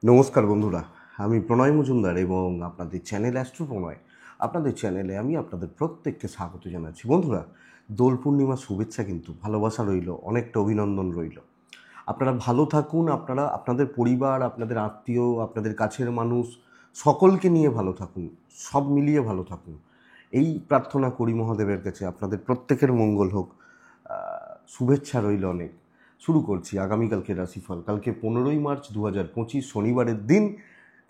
নমস্কার বন্ধুরা, আমি প্রণয় মজুমদার এবং আপনাদের চ্যানেল অ্যাস্ট্রো প্রণয়। আপনাদের চ্যানেলে আমি আপনাদের প্রত্যেককে স্বাগত জানাচ্ছি। বন্ধুরা, দোল পূর্ণিমার শুভেচ্ছা, কিন্তু ভালোবাসা রইল, অনেকটা অভিনন্দন রইল। আপনারা ভালো থাকুন, আপনারা আপনাদের পরিবার, আপনাদের আত্মীয়, আপনাদের কাছের মানুষ সকলকে নিয়ে ভালো থাকুন, সব মিলিয়ে ভালো থাকুন, এই প্রার্থনা করি মহাদেবের কাছে। আপনাদের প্রত্যেকের মঙ্গল হোক। শুভেচ্ছা রইল অনেক। শুরু করছি আগামীকালকে রাশিফল। কালকে 15ই মার্চ 2025 শনিবারের দিন।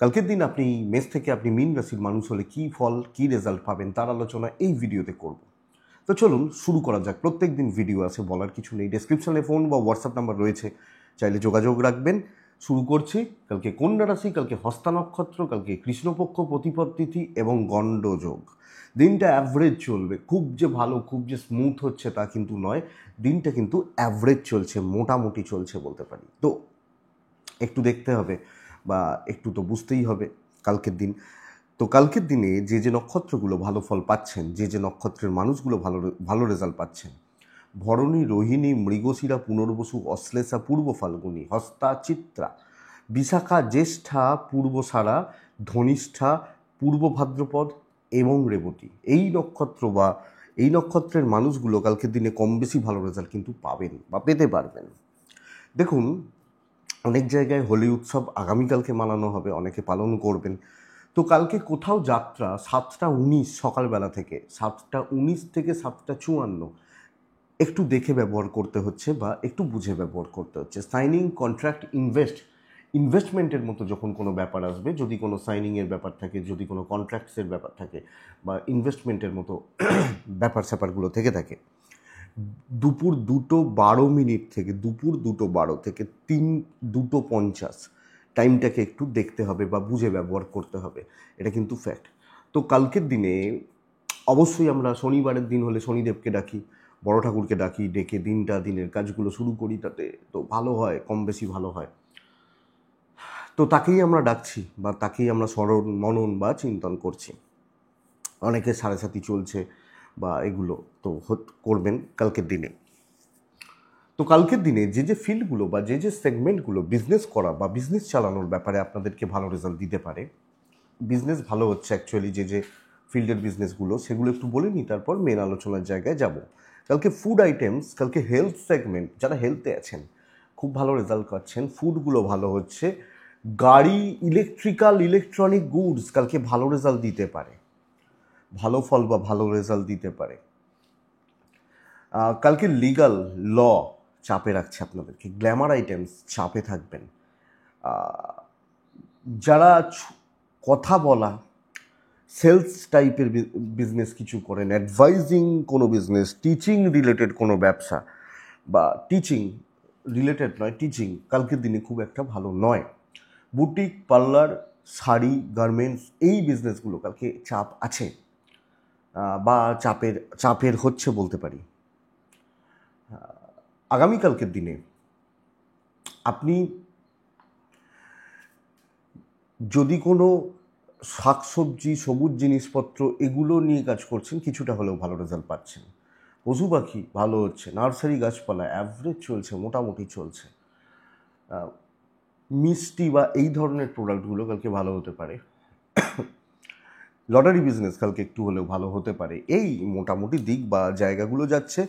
কালকের দিন আপনি মেষ থেকে আপনি মীন রাশির মানুষ হলে কী ফল, কী রেজাল্ট পাবেন তার আলোচনা এই ভিডিওতে করব। তো চলুন শুরু করা যাক। প্রত্যেক দিন ভিডিও আছে, বলার কিছু নেই। ডেসক্রিপশনে ফোন বা হোয়াটসঅ্যাপ নাম্বার রয়েছে, চাইলে যোগাযোগ রাখবেন। শুরু করছি। কালকে কন্যা রাশি, কালকে হস্তা নক্ষত্র, কালকে কৃষ্ণপক্ষ প্রতিপদ তিথি এবং গণ্ডযোগ। দিনটা অ্যাভারেজ চলবে, খুব যে ভালো, খুব যে স্মুথ হচ্ছে তা কিন্তু নয়। দিনটা কিন্তু অ্যাভারেজ চলছে, মোটামুটি চলছে বলতে পারি। তো একটু দেখতে হবে বা একটু তো বুঝতেই হবে কালকের দিন। তো কালকের দিনে যে যে নক্ষত্রগুলো ভালো ফল পাচ্ছেন, যে যে নক্ষত্রের মানুষগুলো ভালো ভালো রেজাল্ট পাচ্ছেন: ভরণী, রোহিণী, মৃগশিরা, পুনর্বসু, অশ্লেষা, পূর্ব ফাল্গুনী, হস্তা, চিত্রা, বিশাখা, জ্যেষ্ঠা, পূর্বসারা, ধনিষ্ঠা, পূর্ব ভাদ্রপদ এবং রেবতী। এই নক্ষত্র বা এই নক্ষত্রের মানুষগুলো কালকের দিনে কম বেশি ভালো রেজাল্ট কিন্তু পাবেন বা পেতে পারবেন। দেখুন, অনেক জায়গায় হোলি উৎসব আগামীকালকে মানানো হবে, অনেকে পালন করবেন। তো কালকে কোথাও যাত্রা 7টা 19 সকালবেলা থেকে, 7টা 19 থেকে 7টা 54 একটু দেখে ব্যবহার করতে হচ্ছে বা একটু বুঝে ব্যবহার করতে হচ্ছে। সাইনিং, কন্ট্রাক্ট, ইনভেস্টমেন্টের মতো যখন কোনো ব্যাপার আসবে, যদি কোনো সাইনিংয়ের ব্যাপার থাকে, যদি কোনো কন্ট্রাক্টসের ব্যাপার থাকে বা ইনভেস্টমেন্টের মতো ব্যাপার স্যাপারগুলো থেকে থাকে, দুপুর 2:12 থেকে 2:12 থেকে টাইমটাকে একটু দেখতে হবে বা বুঝে ব্যবহার করতে হবে। এটা কিন্তু ফ্যাক্ট। তো কালকের দিনে অবশ্যই আমরা শনিবারের দিন হলে শনিদেবকে ডাকি, বড় ঠাকুরকে ডাকি, ডেকে দিনের কাজগুলো শুরু করি, তাতে তো ভালো হয়, কম বেশি ভালো হয়। তো তাকেই আমরা ডাকছি বা তাকেই আমরা স্মরণ মনন বা চিন্তন করছি। অনেকে সাড়ে সাথী চলছে বা এগুলো তো করবেন কালকের দিনে। তো কালকের দিনে যে যে ফিল্ডগুলো বা যে যে সেগমেন্টগুলো বিজনেস করা বা বিজনেস চালানোর ব্যাপারে আপনাদেরকে ভালো রেজাল্ট দিতে পারে, বিজনেস ভালো হচ্ছে অ্যাকচুয়ালি যে যে ফিল্ডের বিজনেসগুলো, সেগুলো একটু বলে নিই, তারপর মেন আলোচনার জায়গায় যাব। কালকে ফুড আইটেমস, কালকে হেলথ সেগমেন্ট, যারা হেলথে আছেন খুব ভালো রেজাল্ট পাচ্ছেন, ফুডগুলো ভালো হচ্ছে। গাড়ি, ইলেকট্রনিক গুডস কালকে ভালো রেজাল্ট দিতে পারে, ভালো ফল বা ভালো রেজাল্ট দিতে পারে। কালকে লিগাল, ল চাপে রাখছে আপনাদেরকে, গ্ল্যামার আইটেমস চাপে থাকবেন। যারা কথা বলা, সেলস টাইপের বিজনেস কিছু করেন, অ্যাডভাইজিং কোনো বিজনেস, টিচিং রিলেটেড কোনো ব্যবসা বা টিচিং রিলেটেড নয়, টিচিং কালকের দিনে খুব একটা ভালো নয়। বুটিক, পার্লার, শাড়ি, গার্মেন্টস, এই বিজনেসগুলো কালকে চাপ আছে বা চাপের হচ্ছে বলতে পারি। আগামীকালকের দিনে আপনি যদি কোনো শাকসবজি, সবুজ জিনিসপত্র এগুলো নিয়ে কাজ করছেন, কিছুটা হলেও ভালো রেজাল্ট পাচ্ছেন। পশু পাখি ভালো হচ্ছে, নার্সারি গাছপালা অ্যাভারেজ চলছে, মোটামুটি চলছে। মিষ্টি বা এই ধরনের প্রোডাক্টগুলো কালকে ভালো হতে পারে। লটারি বিজনেস কালকে একটু হলেও ভালো হতে পারে। এই মোটামুটি দিক বা জায়গাগুলো যাচ্ছে।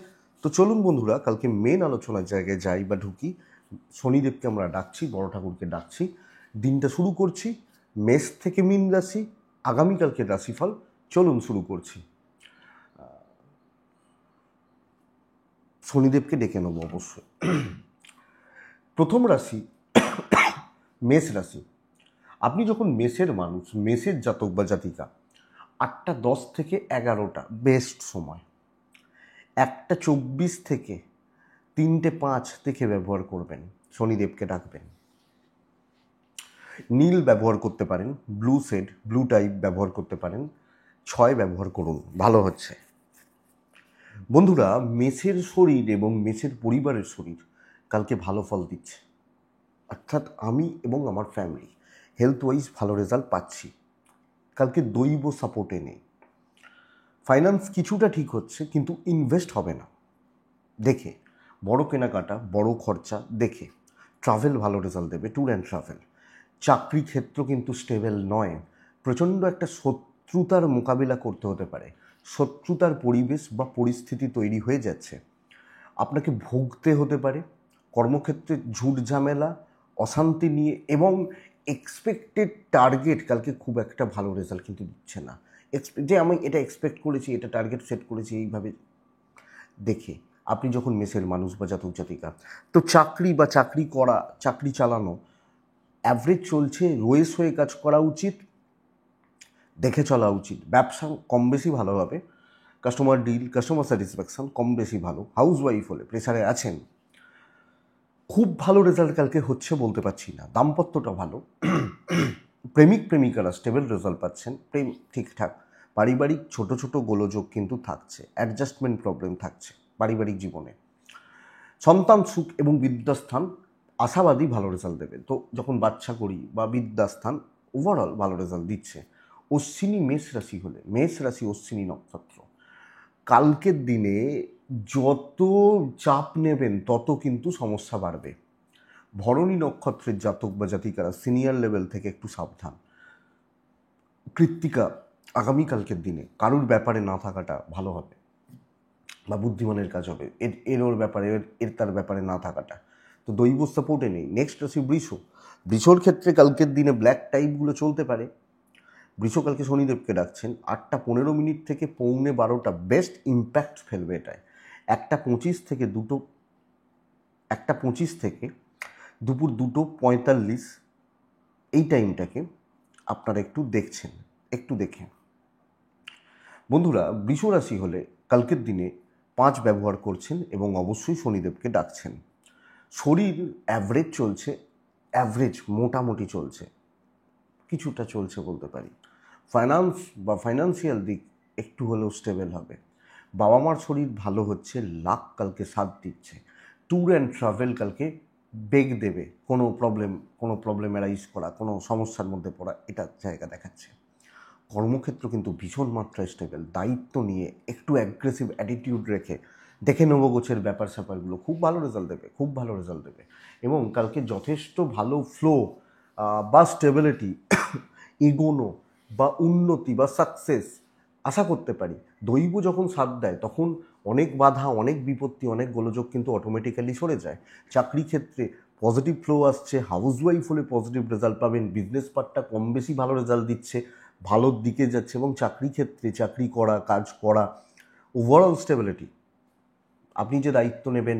তো চলুন বন্ধুরা, কালকে মেন আলোচনার জায়গায় যাই বা ঢুকি। শনিদেবকে আমরা ডাকছি, বড় ঠাকুরকে ডাকছি, দিনটা শুরু করছি। মেষ থেকে মীন রাশি, আগামীকালকের রাশিফল চলুন শুরু করছি। শনিদেবকে ডেকে নেব অবশ্যই। প্রথম রাশি মেষ রাশি। আপনি যখন মেষের মানুষ, মেষের জাতক বা জাতিকা, 8টা 10 থেকে 11টা বেস্ট সময়। 1টা 24 থেকে 3টে 5 দেখে ব্যবহার করবেন, শনিদেবকে ডাকবেন। নীল ব্যবহার করতে পারেন, ব্লু টাইপ ব্যবহার করতে পারেন, 6 ব্যবহার করুন, ভালো হচ্ছে। বন্ধুরা, মেষের শরীর এবং মেষের পরিবারের শরীর কালকে ভালো ফল দিচ্ছে, অর্থাৎ আমি এবং আমার ফ্যামিলি হেলথ ওয়াইজ ভালো রেজাল্ট পাচ্ছি। কালকে দৈব সাপোর্টে নেই। ফাইন্যান্স কিছুটা ঠিক হচ্ছে, কিন্তু ইনভেস্ট হবে না দেখে, বড় কেনাকাটা, বড় খরচা দেখে। ট্রাভেল ভালো রেজাল্ট দেবে, ট্যুর অ্যান্ড ট্রাভেল। চাকরি ক্ষেত্র কিন্তু স্টেবল নয়, প্রচণ্ড একটা শত্রুতার মোকাবিলা করতে হতে পারে, শত্রুতার পরিবেশ বা পরিস্থিতি তৈরি হয়ে যাচ্ছে, আপনাকে ভুগতে হতে পারে কর্মক্ষেত্রে ঝুট ঝামেলা অশান্তি নিয়ে, এবং এক্সপেক্টেড টার্গেট কালকে খুব একটা ভালো রেজাল্ট কিন্তু দিচ্ছে না। যে আমি এটা এক্সপেক্ট করেছি, এটা টার্গেট সেট করেছি, এইভাবে দেখে আপনি যখন মেসের মানুষ বা জাতক জাতিকা, তো চাকরি বা চাকরি করা, চাকরি চালানো অ্যাভারেজ চলছে, রয়েস হয়ে কাজ করা উচিত, দেখে চলা উচিত। ব্যবসা কম বেশি ভালো হবে, কাস্টমার ডিল, কাস্টমার স্যাটিসফ্যাকশন কম বেশি ভালো। হাউস ওয়াইফ হলে প্রেসারে আছেন, খুব ভালো রেজাল্ট কালকে হচ্ছে বলতে পারছি না। দাম্পত্যটা ভালো, প্রেমিক প্রেমিকারা স্টেবল রেজাল্ট পাচ্ছেন, প্রেম ঠিকঠাক। পারিবারিক ছোট ছোট গোলযোগ কিন্তু থাকছে, অ্যাডজাস্টমেন্ট প্রবলেম থাকছে পারিবারিক জীবনে। সন্তান সুখ এবং বিদ্যাস্থান আশাবাদী ভালো রেজাল্ট দেবে। তো যখন বাচ্চা করি বা বিদ্যাস্থান ওভারঅল ভালো রেজাল্ট দিচ্ছে। অশ্বিনী মেষ রাশি হলে, মেষ রাশি অশ্বিনী নক্ষত্র, কালকের দিনে যত চাপ নেবেন তত কিন্তু সমস্যা বাড়বে। ভরণী নক্ষত্রের জাতক বা জাতিকারা সিনিয়র লেভেল থেকে একটু সাবধান। কৃত্তিকা, আগামীকালকের দিনে কারুর ব্যাপারে না থাকাটা ভালো হবে বা বুদ্ধিমানের কাজ হবে, ওর ব্যাপারে তার ব্যাপারে না থাকাটা। তো দৈব সাপোর্টে নেই। নেক্সট রাশি বৃষ। বৃষর ক্ষেত্রে কালকের দিনে ব্ল্যাক টাইপগুলো চলতে পারে। বৃষ কালকে শনিদেবকে ডাকছেন, 8:15 থেকে 11:45 বেস্ট ইম্প্যাক্ট ফেলবে এটায়। 1:25 থেকে দুপুর 2:45 এই টাইমটাকে আপনারা একটু দেখছেন, একটু দেখে। বন্ধুরা, বৃষ রাশি হলে কালকের দিনে 5 ব্যবহার করছেন এবং অবশ্যই শনিদেবকে ডাকছেন। শরীর অ্যাভারেজ চলছে, অ্যাভারেজ মোটামুটি চলছে, কিছুটা চলছে বলতে পারি। ফাইন্যান্স বা ফাইন্যান্সিয়াল দিক একটু হলেও স্টেবল হবে। বাবা মার শরীর ভালো হচ্ছে, লাক কালকে সাথ দিচ্ছে। ট্যুর অ্যান্ড ট্রাভেল কালকে বেগ দেবে, কোনো প্রবলেম অ্যারাইজ করা, কোনো সমস্যার মধ্যে পড়া, এটা জায়গা দেখাচ্ছে। কর্মক্ষেত্র কিন্তু ভীষণ মাত্রায় স্টেবল, দায়িত্ব নিয়ে একটু অ্যাগ্রেসিভ অ্যাটিটিউড রেখে দেখে নেবো গোছের ব্যাপার স্যাপারগুলো, খুব ভালো রেজাল্ট দেবে, খুব ভালো রেজাল্ট দেবে। এবং কালকে যথেষ্ট ভালো ফ্লো বা স্টেবিলিটি, এগোনো বা উন্নতি বা সাকসেস আশা করতে পারি। দৈব যখন সাথ দেয় তখন অনেক বাধা, অনেক বিপত্তি, অনেক গোলযোগ কিন্তু অটোমেটিক্যালি সরে যায়। চাকরি ক্ষেত্রে পজিটিভ ফ্লো আসছে, হাউস ওয়াইফ হলে পজিটিভ রেজাল্ট পাবেন, বিজনেস পার্টটা কম বেশি ভালো রেজাল্ট দিচ্ছে, ভালোর দিকে যাচ্ছে। এবং চাকরি ক্ষেত্রে চাকরি করা, কাজ করা, ওভারঅল স্টেবিলিটি। আপনি যে দায়িত্ব নেবেন,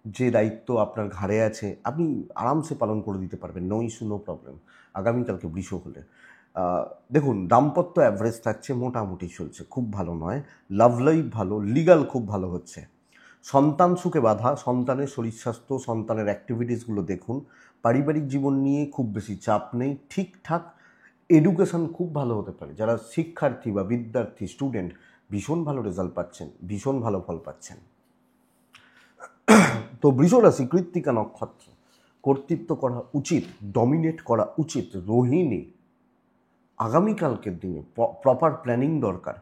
যে দায়িত্ব আপনার ঘাড়ে আছে, আপনি আরামসে পালন করে দিতে পারবেন, নো ইস্যু, নো প্রবলেম। আগামীকালকে বৃষ হলে দেখুন, দাম্পত্য অ্যাভারেজ থাকছে, মোটামুটি চলছে, খুব ভালো নয়। লাভ লাইফ ভালো, লিগাল খুব ভালো হচ্ছে। সন্তান সুখে বাধা, সন্তানের শরীর স্বাস্থ্য, সন্তানের অ্যাক্টিভিটিসগুলো দেখুন। পারিবারিক জীবন নিয়ে খুব বেশি চাপ নেই, ঠিকঠাক। এডুকেশন খুব ভালো হতে পারে, যারা শিক্ষার্থী বা বিদ্যার্থী স্টুডেন্ট ভীষণ ভালো রেজাল্ট পাচ্ছেন, ভীষণ ভালো ফল পাচ্ছেন। তো বৃষ রাশি কৃত্তিকা নক্ষত্র, কর্তৃত্ব করা উচিত, ডমিনেট করা উচিত। রোহিণী, আগামীকালকের দিনে প্রপার প্ল্যানিং দরকার।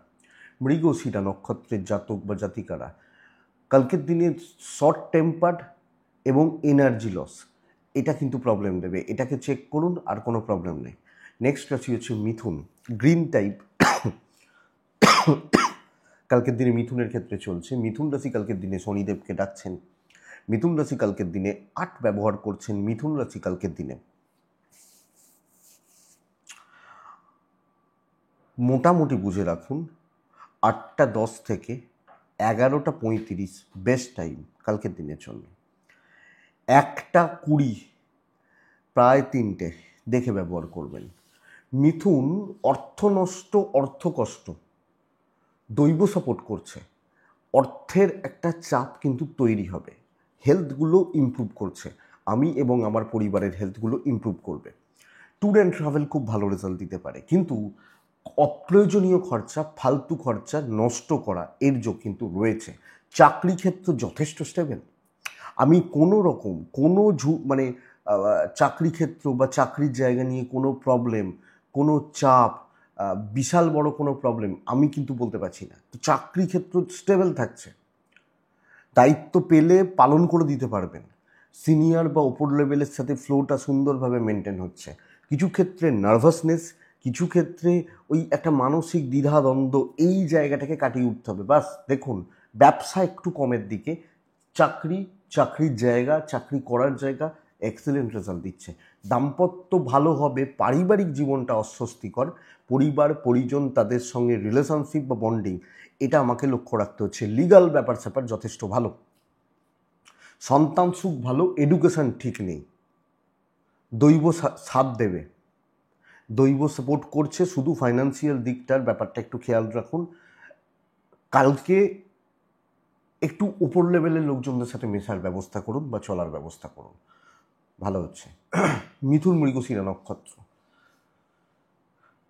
মৃগশিরা নক্ষত্রের জাতক বা জাতিকারা কালকের দিনে শর্ট টেম্পার্ড এবং এনার্জি লস, এটা কিন্তু প্রবলেম দেবে, এটাকে চেক করুন, আর কোনো প্রবলেম নেই। নেক্সট রাশি হচ্ছে মিথুন, গ্রিন টাইপ কালকের দিনে মিথুনের ক্ষেত্রে চলছে। মিথুন রাশি কালকের দিনে শনিদেবকে ডাকছেন। মিথুন রাশি কালকের দিনে 8 ব্যবহার করছেন। মিথুন রাশি কালকের দিনে মোটামুটি বুঝে রাখুন 8:10 থেকে 11:35 বেস্ট টাইম কালকের দিনের জন্য। 1:20 প্রায় 3টে দেখে ব্যবহার করবেন। মিথুন অর্থ নষ্ট, অর্থ কষ্ট, দৈব সাপোর্ট করছে, অর্থের একটা চাপ কিন্তু তৈরি হবে। হেলথগুলো ইমপ্রুভ করছে, আমি এবং আমার পরিবারের হেলথগুলো ইমপ্রুভ করবে। ট্যুর অ্যান্ড ট্রাভেল খুব ভালো রেজাল্ট দিতে পারে, কিন্তু অপ্রয়োজনীয় খরচা, ফালতু খরচা নষ্ট করা এর যোগ কিন্তু রয়েছে। চাকরি ক্ষেত্র যথেষ্ট স্টেবল। আমি কোনো রকম কোনো চাকরি ক্ষেত্র বা চাকরির জায়গা নিয়ে কোনো প্রবলেম, কোনো চাপ, বিশাল বড় কোনো প্রবলেম আমি কিন্তু বলতে পারছি না। তো চাকরি ক্ষেত্র স্টেবল থাকছে, দায়িত্ব পেলে পালন করে দিতে পারবেন, সিনিয়র বা ওপর লেভেলের সাথে ফ্লোটা সুন্দরভাবে মেনটেন হচ্ছে। কিছু ক্ষেত্রে নার্ভাসনেস, কিছু ক্ষেত্রে ওই একটা মানসিক দ্বিধাদ্বন্দ্ব, এই জায়গাটাকে কাটিয়ে উঠতে হবে। বাস দেখুন, ব্যবসা একটু কমের দিকে, চাকরির জায়গা, চাকরি করার জায়গা এক্সেলেন্ট রেজাল্ট দিচ্ছে। দাম্পত্য ভালো হবে, পারিবারিক জীবনটা অস্বস্তিকর, পরিবার পরিজন তাদের সঙ্গে রিলেশনশিপ বা বন্ডিং, এটা আমাকে লক্ষ্য রাখতে হচ্ছে। লিগাল ব্যাপার স্যাপার যথেষ্ট ভালো, সন্তান সুখ ভালো, এডুকেশন ঠিক নেই, দৈব সাথ দেবে, দৈব সাপোর্ট করছে, শুধু ফাইন্যান্সিয়াল দিকটার ব্যাপারটা একটু খেয়াল রাখুন। কালকে একটু উপর লেভেলের লোকজনদের সাথে মেশার ব্যবস্থা করুন বা চলার ব্যবস্থা করুন, ভালো হচ্ছে। মিথুন মৃগশিরা নক্ষত্র,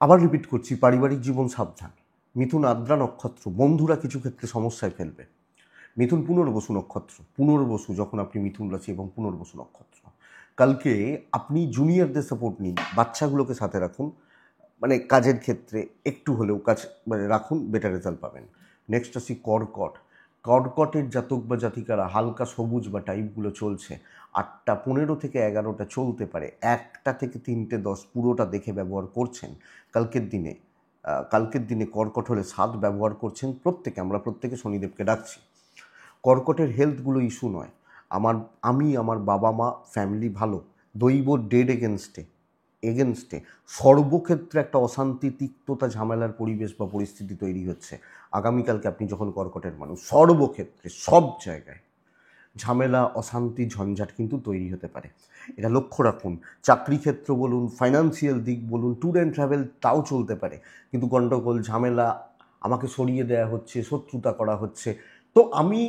আবার রিপিট করছি, পারিবারিক জীবন সাবধান। মিথুন আদ্রা নক্ষত্র, বন্ধুরা কিছু ক্ষেত্রে সমস্যায় ফেলবে। মিথুন পুনর্বসু নক্ষত্র, পুনর্বসু যখন আপনি মিথুন রাশি এবং পুনর্বসু নক্ষত্র, কালকে আপনি জুনিয়রদের সাপোর্ট নিন, বাচ্চাগুলোকে সাথে রাখুন, মানে কাজের ক্ষেত্রে একটু হলেও কাজ মানে রাখুন, বেটার রেজাল্ট পাবেন। নেক্সট আসি কর্কটের জাতক বা জাতিকারা হালকা সবুজ বা টাইপগুলো চলছে, 8টা 15 থেকে 11টা চলতে পারে, 1টা থেকে 3টে 10 পুরোটা দেখে ব্যবহার করছেন। কালকের দিনে কর্কট হলে 7 ব্যবহার করছেন প্রত্যেকে, আমরা প্রত্যেকে শনিদেবকে ডাকছি। কর্কটের হেলথগুলো ইস্যু নয়, আমার বাবা মা ফ্যামিলি ভালো, দৈব ডেড এগেনস্টে সর্বক্ষেত্রে একটা অশান্তি, তিক্ততা, ঝামেলার পরিবেশ বা পরিস্থিতি তৈরি হচ্ছে। আগামীকালকে আপনি যখন কর্কটের মানুষ, সর্বক্ষেত্রে সব জায়গায় ঝামেলা, অশান্তি, ঝঞ্ঝাট কিন্তু তৈরি হতে পারে, এটা লক্ষ্য রাখুন। চাকরি ক্ষেত্র বলুন, ফাইন্যান্সিয়াল দিক বলুন, ট্যুর অ্যান্ড ট্রাভেল, তাও চলতে পারে, কিন্তু গণ্ডগোল, ঝামেলা, আমাকে সরিয়ে দেওয়া হচ্ছে, শত্রুতা করা হচ্ছে। তো আমি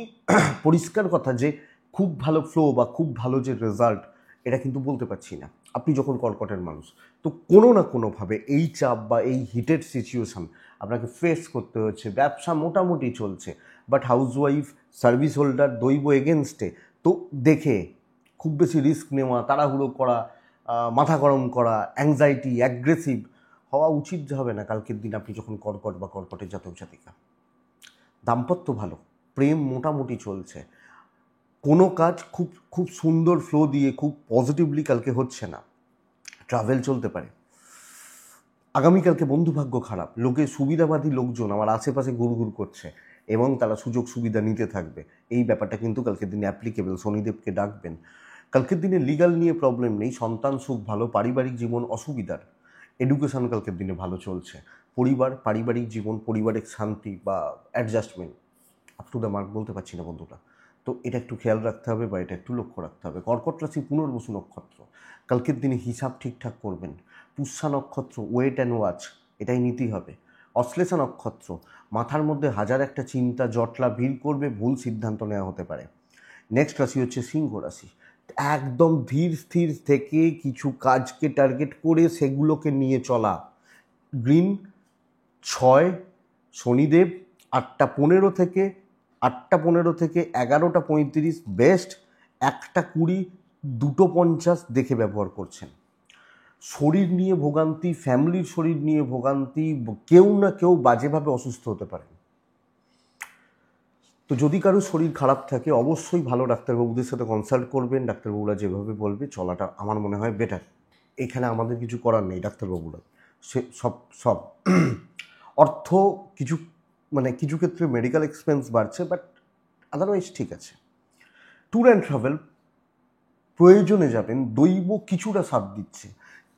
পরিষ্কার কথা যে খুব ভালো ফ্লো বা খুব ভালো যে রেজাল্ট, এটা কিন্তু বলতে পারছি না। আপনি যখন কর্কটের মানুষ, তো কোনো না কোনোভাবে এই চাপ বা এই হিটেড সিচুয়েশান আপনাকে ফেস করতে হচ্ছে। ব্যবসা মোটামুটি চলছে, বাট হাউসওয়াইফ, সার্ভিস হোল্ডার, দৈব এগেনস্টে, তো দেখে খুব বেশি রিস্ক নেওয়া, তাড়াহুড়ো করা, মাথা গরম করা, অ্যাংজাইটি, অ্যাগ্রেসিভ হওয়া উচিত হবে না কালকের দিন আপনি যখন কর্কট বা কর্কটের জাতক জাতিকা। দাম্পত্য ভালো, প্রেম মোটামুটি চলছে, কোনো কাজ খুব খুব সুন্দর ফ্লো দিয়ে খুব পজিটিভলি কালকে হচ্ছে না, ট্রাভেল চলতে পারে। আগামীকালকে বন্ধুভাগ্য খারাপ, সুবিধাবাদী লোকজন আমার আশেপাশে ঘুরঘুর করছে এবং তারা সুযোগ সুবিধা নিতে থাকবে, এই ব্যাপারটা কিন্তু কালকের দিনে অ্যাপ্লিকেবল, শনিদেবকে ডাকবেন। কালকের দিনে লিগাল নিয়ে প্রবলেম নেই, সন্তান সুখ ভালো, পারিবারিক জীবন অসুবিধার, এডুকেশন কালকের দিনে ভালো চলছে, পারিবারিক জীবন, পারিবারিক শান্তি বা adjustment up to the mark বলতে পারছি না বন্ধুরা, তো এটা একটু খেয়াল রাখতে হবে বা এটা একটু লক্ষ্য রাখতে হবে। কর্কট রাশি পুনর্বসু নক্ষত্র, কালকের দিনে হিসাব ঠিকঠাক করবেন। পুষ্যা নক্ষত্র, ওয়েট অ্যান্ড ওয়াচ, এটাই নিতেই হবে। অশ্লেষা নক্ষত্র, মাথার মধ্যে হাজার একটা চিন্তা জটলা ভিড় করবে, ভুল সিদ্ধান্ত নেওয়া হতে পারে। নেক্সট রাশি হচ্ছে সিংহ রাশি, একদম ধীর স্থির থেকে কিছু কাজকে টার্গেট করে সেগুলোকে নিয়ে চলা। গ্রিন 6, শনিদেব 8টা 15 থেকে 11টা 35 বেস্ট, 1টা 20, 2টো 50 দেখে ব্যবহার করছেন। শরীর নিয়ে ভোগান্তি, ফ্যামিলির শরীর নিয়ে ভোগান্তি, কেউ না কেউ বাজেভাবে অসুস্থ হতে পারেন। তো যদি কারো শরীর খারাপ থাকে অবশ্যই ভালো ডাক্তারবাবুদের সাথে কনসাল্ট করবেন, ডাক্তারবাবুরা যেভাবে বলবে চলাটা আমার মনে হয় বেটার। এখানে আমাদের কিছু করার নেই, ডাক্তারবাবুরা সে সব অর্থ কিছু ক্ষেত্রে মেডিকেল এক্সপেন্স বাড়ছে, বাট আদারওয়াইজ ঠিক আছে। ট্যুর অ্যান্ড ট্রাভেল প্রয়োজনে যাবেন, দৈব কিছুটা সাথ দিচ্ছে,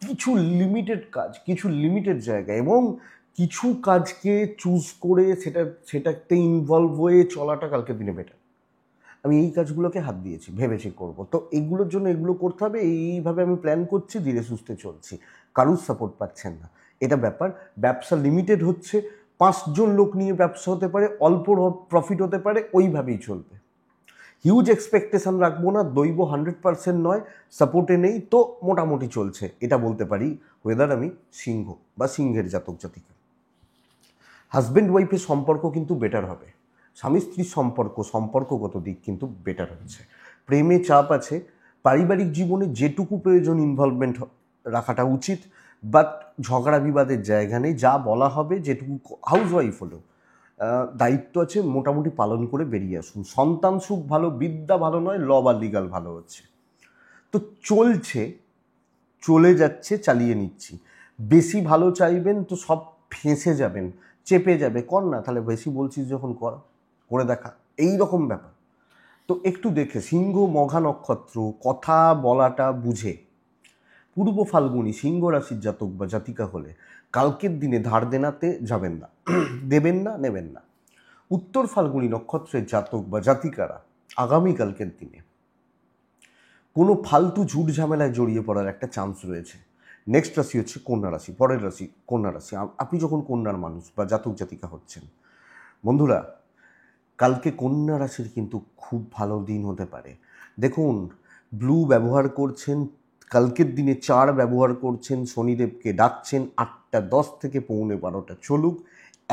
কিছু লিমিটেড কাজ, কিছু লিমিটেড জায়গা এবং কিছু কাজকে চুজ করে সেটাতে ইনভলভ হয়ে চলাটা কালকের দিনে বেটার। আমি এই কাজগুলোকে হাত দিয়েছি, ভেবেছি করব, তো এগুলোর জন্য এগুলো করতে হবে, এইভাবে আমি প্ল্যান করছি, ধীরে সুস্থে চলছি, কারুর সাপোর্ট পাচ্ছেন না, এটা ব্যাপার। ব্যবসা লিমিটেড হচ্ছে, 5জন লোক নিয়ে ব্যবসা হতে পারে, অল্প প্রফিট হতে পারে, ওইভাবেই চলবে। হিউজ এক্সপেকটেশন রাখবো না, দৈব 100% নয়, সাপোর্টে নেই, তো মোটামুটি চলছে, এটা বলতে পারি। ওয়েদার আমি সিংহ বা সিংহের জাতক জাতিকা। হাজব্যান্ড ওয়াইফের সম্পর্ক কিন্তু বেটার হবে, স্বামী স্ত্রীর সম্পর্কগত দিক কিন্তু বেটার হচ্ছে। প্রেমে চাপ আছে, পারিবারিক জীবনে যেটুকু প্রয়োজন ইনভলভমেন্ট রাখাটা উচিত, বাট ঝগড়া বিবাদের জায়গা নেই, যা বলা হবে, যেটুকু হাউসওয়াইফ হলেও দায়িত্ব আছে মোটামুটি পালন করে বেরিয়ে আসুন। সন্তান সুখ ভালো, বিদ্যা ভালো নয়, ল বা লিগাল ভালো হচ্ছে, তো চলছে। চলে যাচ্ছে, চালিয়ে নিচ্ছি। বেশি ভালো চাইবেন তো সব ফেঁসে যাবেন, চেপে যাবে। কর না, তাহলে বেশি বলছিস যখন কর, করে দেখা, এই রকম ব্যাপার। তো একটু দেখে, সিংহ মঘা নক্ষত্র, কথা বলাটা বুঝে। পূর্ব ফাল্গুনী সিংহ রাশির জাতক বা জাতিকা হলে কালকের দিনে ধার দেনাতে যাবেন না, দেবেন না, নেবেন না। উত্তর ফাল্গুনী নক্ষত্রের জাতক বা জাতিকারা আগামীকালকের দিনে কোনো ফালতু ঝুট ঝামেলায় জড়িয়ে পড়ার একটা চান্স রয়েছে। নেক্সট রাশি হচ্ছে কন্যা রাশি, পরের রাশি কন্যা রাশি। আপনি যখন কন্যার মানুষ বা জাতক জাতিকা হচ্ছেন, বন্ধুরা কালকে কন্যা রাশির কিন্তু খুব ভালো দিন হতে পারে। দেখুন, ব্লু ব্যবহার করছেন, কালকের দিনে 4 ব্যবহার করছেন, শনিদেবকে ডাকছেন 8:10 থেকে 11:15 চলুক,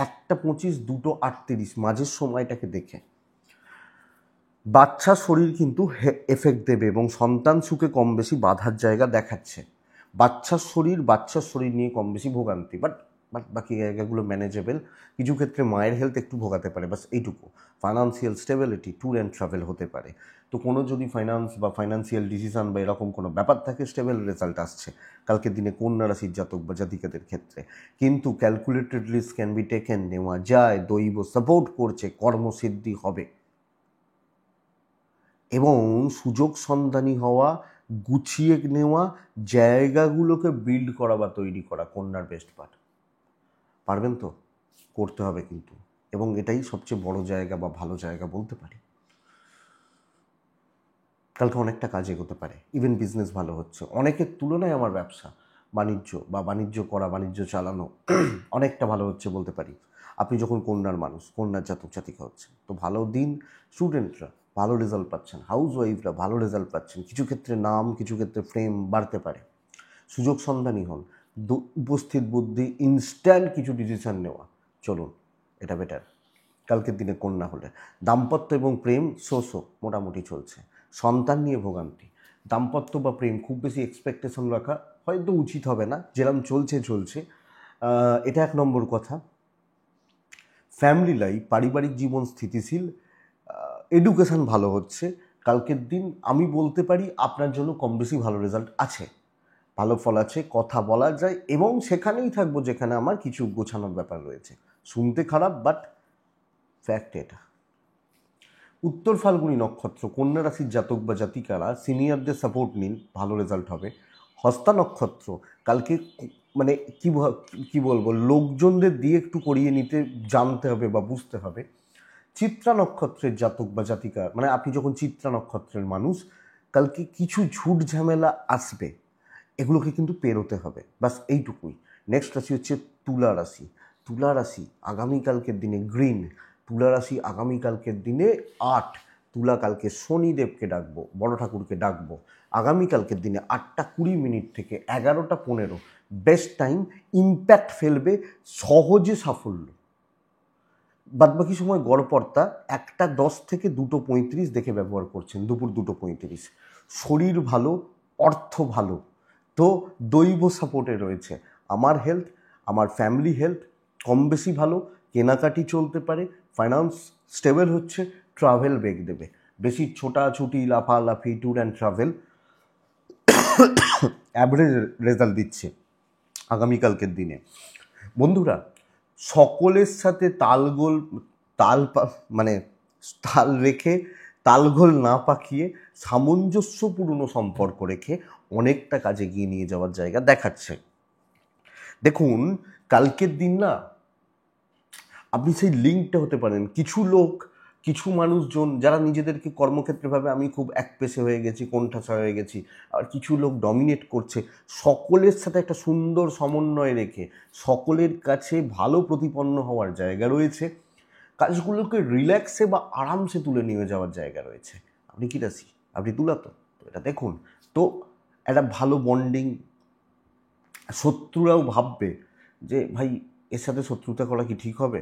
1:25 2:38 মাঝের সময়টাকে দেখে বাচ্চার শরীর কিন্তু এফেক্ট দেবে এবং সন্তান সুখে কম বেশি বাধার জায়গা দেখাচ্ছে। বাচ্চার শরীর নিয়ে কম বেশি ভোগান্তি, বাট বাকি জায়গাগুলো ম্যানেজেবল। কিছু ক্ষেত্রে মায়ের হেলথ একটু ভোগাতে পারে, বাস এইটুকু। Financial stability, tour and travel হতে পারে। তো কোনো যদি ফাইন্যান্স বা ফাইন্যান্সিয়াল ডিসিশন বা এরকম কোনো ব্যাপার থাকে, স্টেবল রেজাল্ট আসছে কালকের দিনে কন্যা রাশির জাতক বা জাতিকাদের ক্ষেত্রে। কিন্তু calculated risk can be taken, নেওয়া যায়, দৈব সাপোর্ট করছে, কর্মসিদ্ধি হবে এবং সুযোগ সন্ধানী হওয়া, গুছিয়ে নেওয়া, জায়গাগুলোকে বিল্ড করা বা তৈরি করা কন্যার বেস্ট পার্ট। পারবেন তো? করতে হবে কিন্তু, এবং এটাই সবচেয়ে বড় জায়গা বা ভালো জায়গা বলতে পারি। কালকে অনেকটা কাজ এগোতে পারে, ইভেন বিজনেস ভালো হচ্ছে অনেকের তুলনায়। আমার ব্যবসা বাণিজ্য করা, বাণিজ্য চালানো অনেকটা ভালো হচ্ছে বলতে পারি। আপনি যখন কন্যার মানুষ, কন্যার জাতক জাতিকা হচ্ছে, তো ভালো দিন। স্টুডেন্টরা ভালো রেজাল্ট পাচ্ছেন, হাউস ওয়াইফরা ভালো রেজাল্ট পাচ্ছেন, কিছু ক্ষেত্রে নাম, কিছু ক্ষেত্রে ফ্রেম বাড়তে পারে। সুযোগ সন্ধানী হন, উপস্থিত বুদ্ধি, ইনস্ট্যান্ট কিছু ডিসিশন নেওয়া, চলুন এটা বেটার কালকের দিনে কন্যা হলে। দাম্পত্য এবং প্রেম মোটামুটি চলছে। সন্তান নিয়ে ভোগান্তি। দাম্পত্য বা প্রেম খুব বেশি এক্সপেকটেশন রাখা হয়তো উচিত হবে না, যেরকম চলছে এটা 1 নম্বর কথা। ফ্যামিলি লাইফ, পারিবারিক জীবন স্থিতিশীল, এডুকেশন ভালো হচ্ছে কালকের দিন। আমি বলতে পারি আপনার জন্য কম বেশি ভালো রেজাল্ট আছে, ভালো ফল আছে, কথা বলা যায়, এবং সেখানেই থাকবো যেখানে আমার কিছু গোছানোর ব্যাপার রয়েছে। শুনতে খারাপ, বাট ফ্যাক্ট এটা। উত্তর ফাল্গুনী নক্ষত্র, কন্যা রাশির জাতক বা জাতিকারা সিনিয়রদের সাপোর্ট নিন, ভালো রেজাল্ট হবে। হস্তা নক্ষত্র, কালকে মানে কি বলবো, লোকজনদের দিয়ে একটু করিয়ে নিতে জানতে হবে বা বুঝতে হবে। চিত্রা নক্ষত্রের জাতক বা জাতিকা, মানে আপনি যখন চিত্রা নক্ষত্রের মানুষ, কালকে কিছু ঝুট ঝামেলা আসবে, এগুলোকে কিন্তু পেরোতে হবে, বাস এইটুকুই। নেক্সট রাশি হচ্ছে তুলা রাশি। তুলা রাশি আগামীকালকের দিনে গ্রিন। তুলা রাশি আগামীকালকের দিনে 8। তুলা কালকে শনিদেবকে ডাকবো, বড় ঠাকুরকে ডাকবো। আগামীকালকের দিনে 8:20 থেকে 11:15 বেস্ট টাইম। ইম্প্যাক্ট ফেলবে, সহজে সাফল্য। বাদবাকি সময় গড়পড়তা 1:10 থেকে 2:35 দেখে ব্যবহার করছেন, দুপুর 2:35। শরীর ভালো, অর্থ ভালো, তো দৈব সাপোর্টে রয়েছে। আমার হেলথ, আমার ফ্যামিলি হেলথ কম বেশি ভালো, কেনাকাটি চলতে পারে, ফাইন্যান্স স্টেবল হচ্ছে, ট্রাভেল বেগ দেবে। বেশি ছোটাছুটি, লাফালাফি, tour and travel average result দিচ্ছে আগামীকালকের দিনে। বন্ধুরা, সকলের সাথে তাল রেখে, তালগোল না পাকিয়ে, সামঞ্জস্যপূর্ণ সম্পর্ক রেখে অনেকটা কাজে এগিয়ে নিয়ে যাওয়ার জায়গা দেখাচ্ছে। দেখুন, কালকের দিন না আপনি সেই লিঙ্কটা হতে পারেন। কিছু মানুষজন যারা নিজেদেরকে কর্মক্ষেত্রে ভাবে আমি খুব একপেশে হয়ে গেছি, কোণঠাসা হয়ে গেছি, আর কিছু লোক ডমিনেট করছে। সকলের সাথে একটা সুন্দর সমন্বয় রেখে সকলের কাছে ভালো প্রতিপন্ন হওয়ার জায়গা রয়েছে, কাজগুলোকে রিল্যাক্সে বা আরামসে তুলে নিয়ে যাওয়ার জায়গা রয়েছে। আপনি কি রাশি? আপনি তুলা তো এটা দেখুন তো, একটা ভালো বন্ডিং। শত্রুরাও ভাববে যে ভাই এর সাথে শত্রুতা করা কি ঠিক হবে,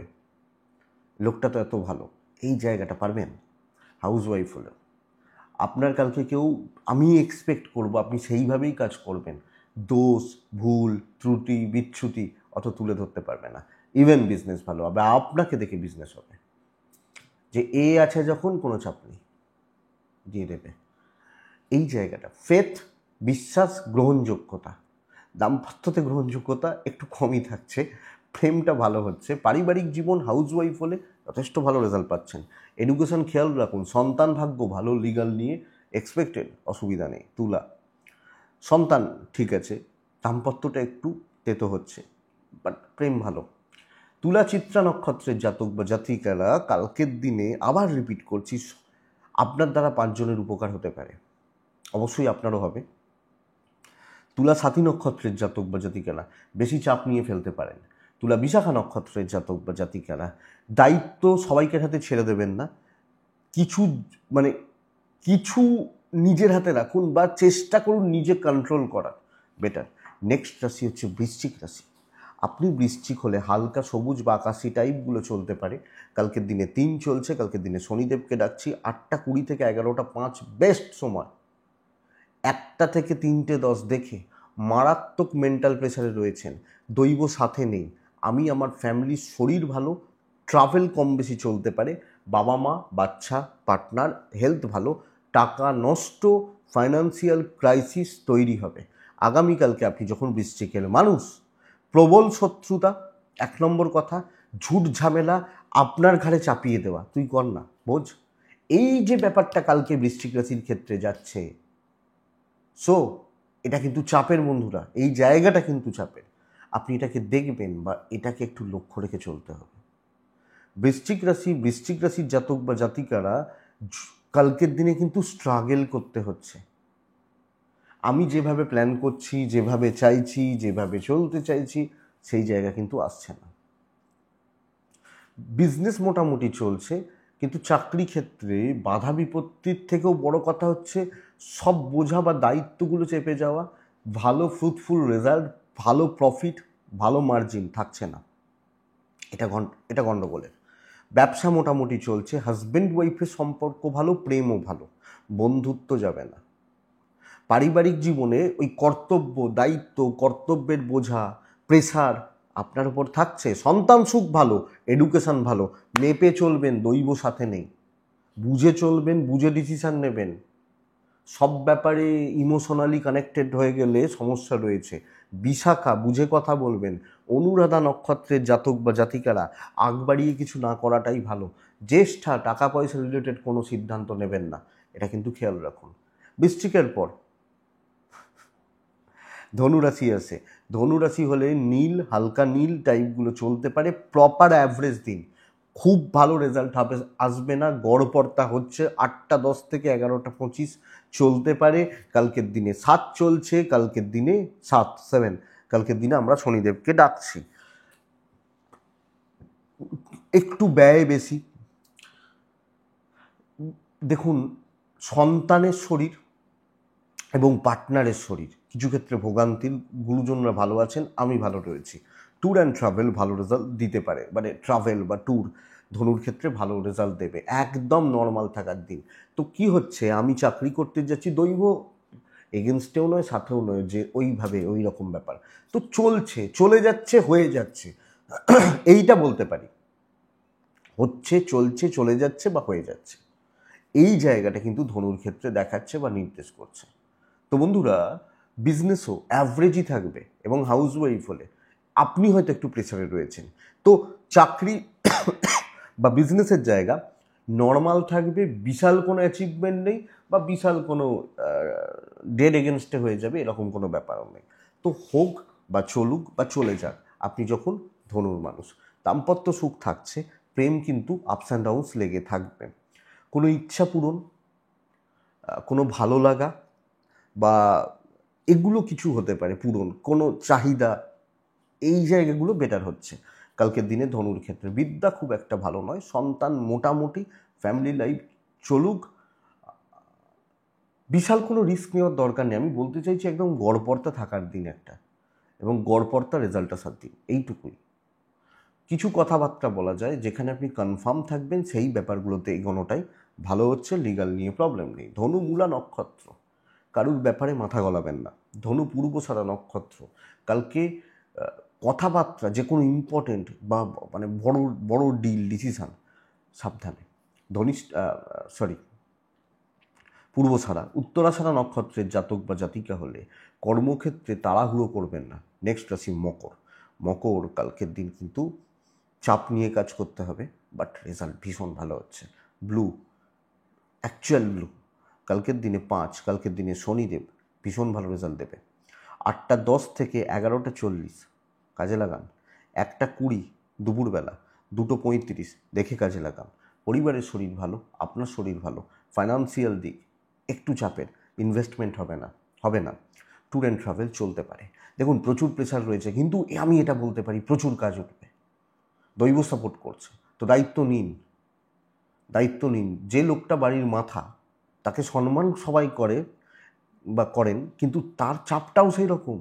লোকটা তো এত ভালো। এই জায়গাটা পারবেন হাউস ওয়াইফ হলে। আপনার কালকে আমি এক্সপেক্ট করব আপনি সেইভাবেই কাজ করবেন। দোষ, ভুল, ত্রুটি, বিচ্যুতি অত তুলে ধরতে পারবে না। ইভেন বিজনেস ভালো হবে, আপনাকে দেখে বিজনেস হবে, যে এ আছে যখন কোনো চাপ নেই, দিয়ে দেবে। এই জায়গাটা ফেথ, বিশ্বাস, গ্রহণযোগ্যতা, দাম্পত্যতে গ্রহণযোগ্যতা একটু কমই থাকছে, প্রেমটা ভালো হচ্ছে, পারিবারিক জীবন হাউসওয়াইফ হলে যথেষ্ট ভালো রেজাল্ট পাচ্ছেন। এডুকেশন খেয়াল রাখুন, সন্তান ভাগ্য ভালো, লিগাল নিয়ে এক্সপেক্টেড অসুবিধা নেই। তুলা, সন্তান ঠিক আছে, দাম্পত্যটা একটু তেতো হচ্ছে, বাট প্রেম ভালো। তুলা চিত্রা নক্ষত্রের জাতক বা জাতিকারা কালকের দিনে, আবার রিপিট করছি, আপনার দ্বারা 5 জনের উপকার হতে পারে, অবশ্যই আপনারও হবে। তুলা সাথী নক্ষত্রের জাতক বা জাতিকারা বেশি চাপ নিয়ে ফেলতে পারেন। তুলা বিশাখা নক্ষত্রের জাতক বা জাতিকারা দায়িত্ব সবাইকে হাতে ছেড়ে দেবেন না, কিছু মানে কিছু নিজের হাতে রাখুন বা চেষ্টা করুন নিজে কন্ট্রোল করার, বেটার। নেক্সট রাশি হচ্ছে বৃশ্চিক রাশি। আপনি বৃশ্চিক হলে হালকা সবুজ বা আকাশি টাইপগুলো চলতে পারে। কালকের দিনে 3 চলছে, কালকের দিনে শনিদেবকে ডাকছি। 8টা 20 থেকে 11টা 5 বেস্ট সময়। 1টা থেকে 3টে 10 দেখে মারাত্মক মেন্টাল প্রেশারে রয়েছেন, দৈব সাথে নেই। আমি আমার ফ্যামিলির শরীর ভালো, ট্রাভেল কম বেশি চলতে পারে, বাবা মা বাচ্চা পার্টনার হেলথ ভালো, টাকা নষ্ট, ফাইন্যান্সিয়াল ক্রাইসিস তৈরি হবে। আগামীকালকে আপনি যখন বৃশ্চিকের মানুষ, প্রবল শত্রুতা 1 নম্বর কথা, ঝুট ঝামেলা আপনার ঘাড়ে চাপিয়ে দেওয়া, তুই কর না বোঝ, এই যে ব্যাপারটা কালকে বৃশ্চিক রাশির ক্ষেত্রে যাচ্ছে, সো এটা কিন্তু চাপের বন্ধুরা, এই জায়গাটা কিন্তু চাপের। আপনি এটাকে দেখবেন বা এটাকে একটু লক্ষ্য রেখে চলতে হবে। বৃশ্চিক রাশির জাতক বা জাতিকারা কালকের দিনে কিন্তু স্ট্রাগল করতে হচ্ছে। আমি যেভাবে প্ল্যান করছি, যেভাবে চাইছি, যেভাবে চলতে চাইছি, সেই জায়গা কিন্তু আসছে না। বিজনেস মোটামুটি চলছে, কিন্তু চাকরি ক্ষেত্রে বাধা বিপত্তির থেকেও বড় কথা হচ্ছে সব বোঝা বা দায়িত্বগুলো চেপে যাওয়া। ভালো ফ্রুটফুল রেজাল্ট, ভালো প্রফিট, ভালো মার্জিন থাকছে না, এটা গণ্ডগোলের। ব্যবসা মোটামুটি চলছে, হাজব্যান্ড ওয়াইফের সম্পর্ক ভালো, প্রেমও ভালো, বন্ধুত্ব যাবে না। পারিবারিক জীবনে ওই কর্তব্য, দায়িত্ব, কর্তব্যের বোঝা, প্রেসার আপনার উপর থাকছে। সন্তান সুখ ভালো, এডুকেশন ভালো, মেপে চলবেন, দৈব সাথে নেই, বুঝে চলবেন, বুঝে ডিসিশান নেবেন। সব ব্যাপারে ইমোশনালি কানেক্টেড হয়ে গেলে সমস্যা রয়েছে। বিশাখা, বুঝে কথা বলবেন। অনুরাধা নক্ষত্রের জাতক বা জাতিকারা আগ বাড়িয়ে কিছু না করাটাই ভালো। জ্যেষ্ঠা, টাকা পয়সা রিলেটেড কোনো সিদ্ধান্ত নেবেন না, এটা কিন্তু খেয়াল রাখুন। বৃশ্চিকের পর ধনুরাশি আছে। ধনুরাশি হলে নীল, হালকা নীল টাইপগুলো চলতে পারে, প্রপার অ্যাভারেজ দিন, খুব ভালো রেজাল্ট হবে আসবে না। গড়পড়তা হচ্ছে 8টা 10 থেকে 11টা 25 চলতে পারে। কালকের দিনে 7 চলছে, কালকের দিনে 7 কালকের দিনে আমরা শনিদেবকে ডাকছি। একটু ব্যয় বেশি। দেখুন, সন্তানের শরীর এবং পার্টনারের শরীর কিছু ক্ষেত্রে ভোগান্তির, গুরুজনরা ভালো আছেন, আমি ভালো রয়েছি। ট্যুর অ্যান্ড ট্রাভেল ভালো রেজাল্ট দিতে পারে, মানে ট্রাভেল বা ট্যুর ধনুর ক্ষেত্রে ভালো রেজাল্ট দেবে, একদম নর্মাল থাকার দিন। তো কি হচ্ছে, আমি চাকরি করতে যাচ্ছি, দৈব এগেনস্টেও নয় সাথেও নয় যে ওইভাবে ওই রকম ব্যাপার, তো চলছে, চলে যাচ্ছে, হয়ে যাচ্ছে, এইটা বলতে পারি, হচ্ছে, চলছে, চলে যাচ্ছে বা হয়ে যাচ্ছে, এই জায়গাটা কিন্তু ধনুর ক্ষেত্রে দেখাচ্ছে বা নির্দেশ করছে। তো বন্ধুরা, বিজনেসও অ্যাভারেজই থাকবে এবং হাউসওয়াইফ হলে আপনি হয়তো একটু প্রেসারে রয়েছেন, তো চাকরি বা বিজনেসের জায়গা নর্মাল থাকবে, বিশাল কোনো অ্যাচিভমেন্ট নেই বা বিশাল কোনো ডেড এগেনস্টে হয়ে যাবে এরকম কোনো ব্যাপারও নেই। তো হোক বা চলুক বা চলে যাক, আপনি যখন ধনুর মানুষ, দাম্পত্য সুখ থাকছে, প্রেম কিন্তু আপস অ্যান্ড ডাউনস লেগে থাকবে। কোনো ইচ্ছা পূরণ, কোনো ভালো লাগা বা এগুলো কিছু হতে পারে পূরণ, কোনো চাহিদা, এই জায়গাগুলো বেটার হচ্ছে কালকের দিনে ধনুর ক্ষেত্রে। বিদ্যা খুব একটা ভালো নয়, সন্তান মোটামুটি, ফ্যামিলি লাইফ চলুক, বিশাল কোনো রিস্ক নেওয়ার দরকার নেই। আমি বলতে চাইছি একদম গড়পড়তা থাকার দিন একটা, এবং গড়পড়তা রেজাল্ট আসার দিন, এইটুকুই। কিছু কথাবার্তা বলা যায়, যেখানে আপনি কনফার্ম থাকবেন সেই ব্যাপারগুলোতে এগোনোটাই ভালো হচ্ছে, লিগাল নিয়ে প্রবলেম নেই। ধনু মূলা নক্ষত্র, কারুর ব্যাপারে মাথা গলাবেন না। ধনু পূর্বসারা নক্ষত্র, কালকে কথাবার্তা যে কোনো ইম্পর্টেন্ট বা মানে বড় বড় ডিল ডিসিশান সাবধানে। পূর্বসারা, উত্তরাসারা নক্ষত্রের জাতক বা জাতিকা হলে কর্মক্ষেত্রে তাড়াহুড়ো করবেন না। নেক্সট রাশি মকর। মকর কালকের দিন কিন্তু চাপ নিয়ে কাজ করতে হবে, বাট রেজাল্ট ভীষণ ভালো হচ্ছে। ব্লু, অ্যাকচুয়াল ব্লু, কালকের দিনে 5, কালকের দিনে শনিদেব ভীষণ ভালো রেজাল্ট দেবে। 8টা 10 থেকে 11টা 40 কাজে লাগান। 1টা 20 দুপুরবেলা, 2টো 35 দেখে কাজে লাগান। পরিবারের শরীর ভালো, আপনার শরীর ভালো, ফাইন্যান্সিয়াল দিক একটু চাপের, ইনভেস্টমেন্ট হবে না। ট্যুর অ্যান্ড ট্রাভেল চলতে পারে। দেখুন প্রচুর প্রেশার রয়েছে, কিন্তু আমি এটা বলতে পারি প্রচুর কাজ উঠবে, দৈব সাপোর্ট করছে। তো দায়িত্ব নিন। যে লোকটা বাড়ির মাথা, তাকে সম্মান সবাই করে বা করেন, কিন্তু তার চাপটাও সেই রকম।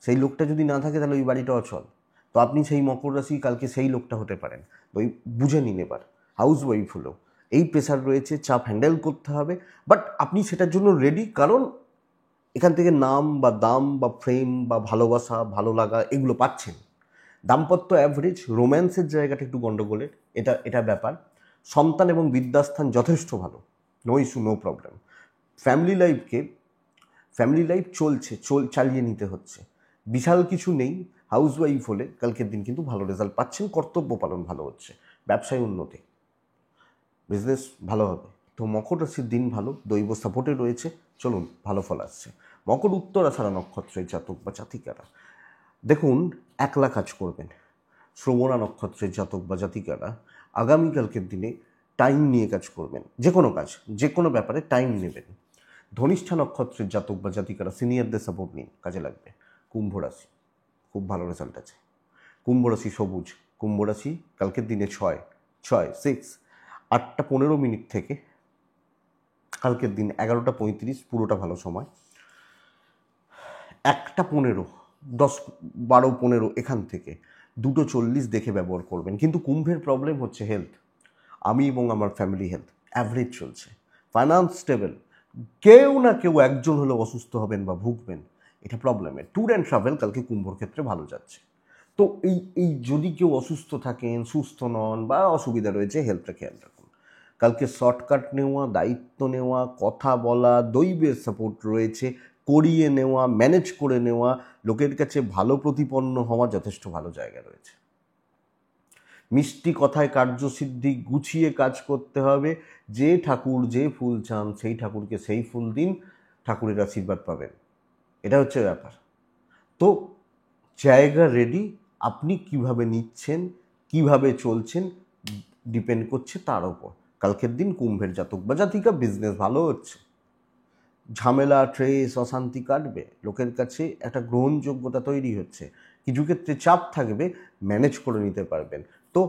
সেই লোকটা যদি না থাকে তাহলে ওই বাড়িটা অচল। তো আপনি সেই মকর রাশি কালকে সেই লোকটা হতে পারেন। ওই বুঝে নিন। এবার হাউস ওয়াইফ হলো, এই প্রেশার রয়েছে, চাপ হ্যান্ডেল করতে হবে, বাট আপনি সেটার জন্য রেডি। কারণ এখান থেকে নাম বা দাম বা ফ্রেম বা ভালোবাসা, ভালো লাগা এগুলো পাচ্ছেন। দাম্পত্য অ্যাভারেজ, রোম্যান্সের জায়গাটা একটু গণ্ডগোলের, এটা ব্যাপার। সন্তান এবং বিদ্যাস্থান যথেষ্ট ভালো, no issue, no problem. Family life চলছে, চালিয়ে নিতে হচ্ছে, বিশাল কিছু নেই। হাউসওয়াইফ হলে কালকের দিন কিন্তু ভালো রেজাল্ট পাচ্ছেন, কর্তব্য পালন ভালো হচ্ছে, ব্যবসায় উন্নতি, বিজনেস ভালো হবে। তো মকর রাশির দিন ভালো, দৈব সাপোর্টে রয়েছে, চলুন ভালো ফল আসছে। মকর উত্তরাষাঢ়া নক্ষত্রের জাতক বা জাতিকারা দেখুন একলা কাজ করবেন। শ্রবণা নক্ষত্রের জাতক বা জাতিকারা আগামীকালকের দিনে টাইম নিয়ে কাজ করবেন, যে কোনো ব্যাপারে টাইম নেবেন। ধনিষ্ঠা নক্ষত্রের জাতক বা জাতিকারা সিনিয়রদের সাপোর্ট নিন, কাজে লাগবে। কুম্ভ রাশি খুব ভালো রেজাল্ট আছে। কুম্ভ রাশি সবুজ, কুম্ভ রাশি কালকের দিনে 8টা 15 থেকে কালকের দিন 11টা 35 পুরোটা ভালো সময়। 1টা 15, 10, 12, 15 এখান থেকে 2টো 40 দেখে ব্যবহার করবেন। কিন্তু কুম্ভের প্রবলেম হচ্ছে হেলথ। আমি এবং আমার ফ্যামিলি হেলথ অ্যাভারেজ চলছে, ফাইন্যান্স স্টেবল, কেউ না কেউ একজন হলেও অসুস্থ হবেন বা ভুগবেন, এটা প্রবলেমের। ট্যুর অ্যান্ড ট্রাভেল কালকে কুম্ভর ক্ষেত্রে ভালো যাচ্ছে। তো এই যদি কেউ অসুস্থ থাকেন, সুস্থ নন বা অসুবিধা রয়েছে, হেলথটা খেয়াল রাখুন। কালকে শর্টকাট নেওয়া, দায়িত্ব নেওয়া, কথা বলা, দৈবের সাপোর্ট রয়েছে, করিয়ে নেওয়া, ম্যানেজ করে নেওয়া, লোকের কাছে ভালো প্রতিপন্ন হওয়া যথেষ্ট ভালো জায়গা রয়েছে। মিষ্টি কথায় কার্যসিদ্ধি, গুছিয়ে কাজ করতে হবে। যে ঠাকুর যে ফুল চান সেই ঠাকুরকে সেই ফুল দিন, ঠাকুরের আশীর্বাদ পাবেন, এটা হচ্ছে ব্যাপার। তো জায়গা রেডি, আপনি কিভাবে নিচ্ছেন, কিভাবে চলছেন, ডিপেন্ড করছে তার ওপর। কালকের দিন কুম্ভের জাতক বা জাতিকা বিজনেস ভালো হচ্ছে, ঝামেলা ট্রেস অশান্তি কাটবে, লোকের কাছে একটা গ্রহণযোগ্যতা তৈরি হচ্ছে, কিছু ক্ষেত্রে চাপ থাকবে, ম্যানেজ করে নিতে পারবেন। তো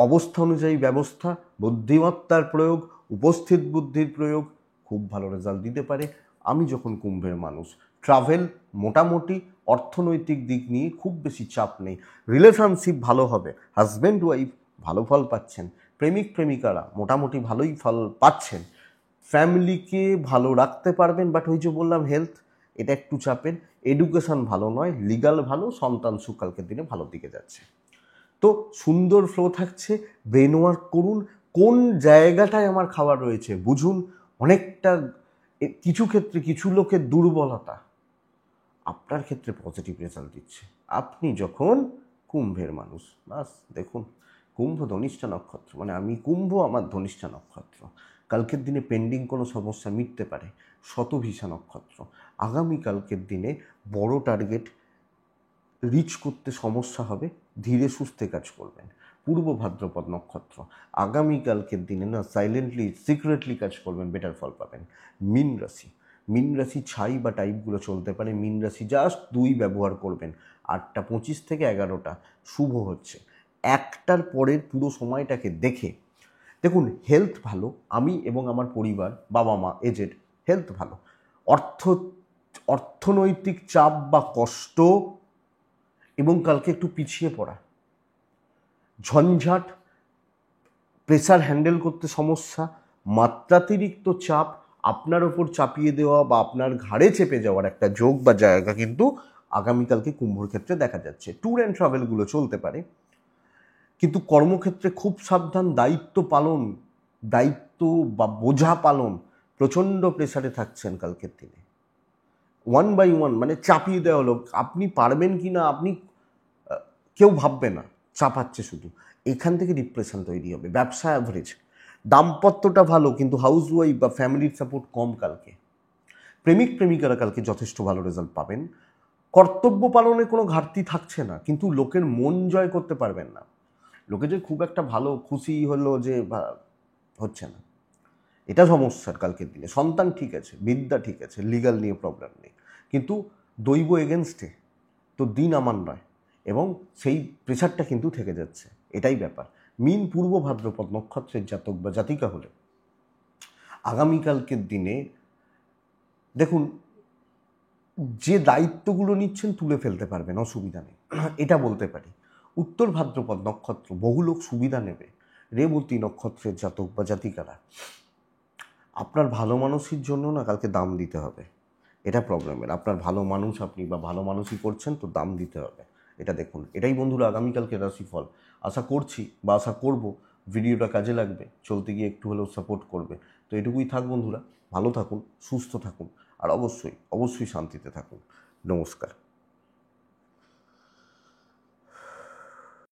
অবস্থা অনুযায়ী ব্যবস্থা, বুদ্ধিমত্তার প্রয়োগ, উপস্থিত বুদ্ধির প্রয়োগ খুব ভালো রেজাল্ট দিতে পারে। আমি যখন কুম্ভের মানুষ, ট্রাভেল মোটামুটি, অর্থনৈতিক দিক নিয়ে খুব বেশি চাপ নেই, রিলেশনশিপ ভালো হবে, হাজব্যান্ড ওয়াইফ ভালো ফল পাচ্ছেন, প্রেমিক প্রেমিকারা মোটামুটি ভালোই ফল পাচ্ছেন, ফ্যামিলিকে ভালো রাখতে পারবেন। বাট ওই যে বললাম হেলথ, এটা একটু চাপের। এডুকেশন ভালো নয়, লিগাল ভালো, সন্তান সুখ কালকের দিনে ভালোর দিকে যাচ্ছে। তো সুন্দর ফ্লো থাকছে, ব্রেন ওয়ার্ক করুন, কোন জায়গাটায় আমার খাবার রয়েছে বুঝুন। অনেকটা কিছু ক্ষেত্রে কিছু লোকের দুর্বলতা আপনার ক্ষেত্রে পজিটিভ রেজাল্ট দিচ্ছে, আপনি যখন কুম্ভের মানুষ। বাস দেখুন, কুম্ভ ধনিষ্ঠা নক্ষত্র, মানে আমি কুম্ভ, আমার ধনিষ্ঠা নক্ষত্র, কালকের দিনে পেন্ডিং কোনো সমস্যা মিটতে পারে। শতভিষা নক্ষত্র, আগামীকালকের দিনে বড় টার্গেট রিচ করতে সমস্যা হবে, ধীরে সুস্থে কাজ করবেন। পূর্ব ভাদ্রপদ নক্ষত্র, আগামীকালকের দিনে না সাইলেন্টলি সিক্রেটলি কাজ করবেন, বেটার ফল পাবেন। মীন রাশি ছাই বা টাইপগুলো চলতে পারে। মীন রাশি জাস্ট 2 ব্যবহার করবেন। 8টা 25 থেকে 11টা শুভ হচ্ছে। 1টার পরের পুরো সময়টাকে দেখে দেখুন হেলথ ভালো, আমি এবং আমার পরিবার, বাবা মা এজেড, হেলথ ভালো। অর্থনৈতিক চাপ বা কষ্ট এবং কালকে একটু পিছিয়ে পড়া, ঝঞ্ঝাট, প্রেসার হ্যান্ডেল করতে সমস্যা, মাত্রাতিরিক্ত চাপ আপনার ওপর চাপিয়ে দেওয়া বা আপনার ঘাড়ে চেপে যাওয়ার একটা যোগ বা জায়গা কিন্তু আগামীকালকে কুম্ভর ক্ষেত্রে দেখা যাচ্ছে। ট্যুর অ্যান্ড ট্রাভেলগুলো চলতে পারে, কিন্তু কর্মক্ষেত্রে খুব সাবধান। দায়িত্ব বা বোঝা পালন, প্রচণ্ড প্রেসারে থাকছেন কালকের দিনে। ওয়ান বাই ওয়ান মানে চাপিয়ে দেওয়া হলো, আপনি পারবেন কি না আপনি কেউ ভাববে না, চাপাচ্ছে শুধু। এখান থেকে ডিপ্রেশন তৈরি হবে। ব্যবসা অ্যাভারেজ, দাম্পত্যটা ভালো কিন্তু হাউস ওয়াইফ বা ফ্যামিলির সাপোর্ট কম কালকে। প্রেমিক প্রেমিকারা কালকে যথেষ্ট ভালো রেজাল্ট পাবেন। কর্তব্য পালনে কোনো ঘাটতি থাকছে না, কিন্তু লোকের মন জয় করতে পারবেন না। লোকে যে খুব একটা ভালো খুশি হলো যে হচ্ছে না, এটা সমস্যার কালকের দিনে। সন্তান ঠিক আছে, বিদ্যা ঠিক আছে, লিগাল নিয়ে প্রবলেম নেই, কিন্তু দৈব এগেনস্টে তো দিন আমার নয়, এবং সেই প্রেশারটা কিন্তু থেকে যাচ্ছে, এটাই ব্যাপার। মিন পূর্ব ভাদ্রপদ নক্ষত্রের জাতক বা জাতিকা হলে আগামীকালকের দিনে দেখুন, যে দায়িত্বগুলো নিচ্ছেন তুলে ফেলতে পারবেন, অসুবিধা নেই, এটা বলতে পারি। উত্তর ভাদ্রপদ নক্ষত্র, বহু লোক সুবিধা নেবে। রেবতী নক্ষত্রের জাতক বা জাতিকারা, আপনার ভালো মানুষের জন্য না কালকে দাম দিতে হবে, এটা প্রবলেমের। আপনার ভালো মানুষ আপনি বা ভালো মানুষই করছেন, তো দাম দিতে হবে, এটা দেখুন। এটাই বন্ধুরা আগামীকালকে রাশিফল। আশা করছি বা আশা করব ভিডিওটা কাজে লাগবে, চলতে গিয়ে একটু হলেও সাপোর্ট করবে। তো এটুকুই থাক বন্ধুরা, ভালো থাকুন, সুস্থ থাকুন, আর অবশ্যই অবশ্যই শান্তিতে থাকুন। নমস্কার।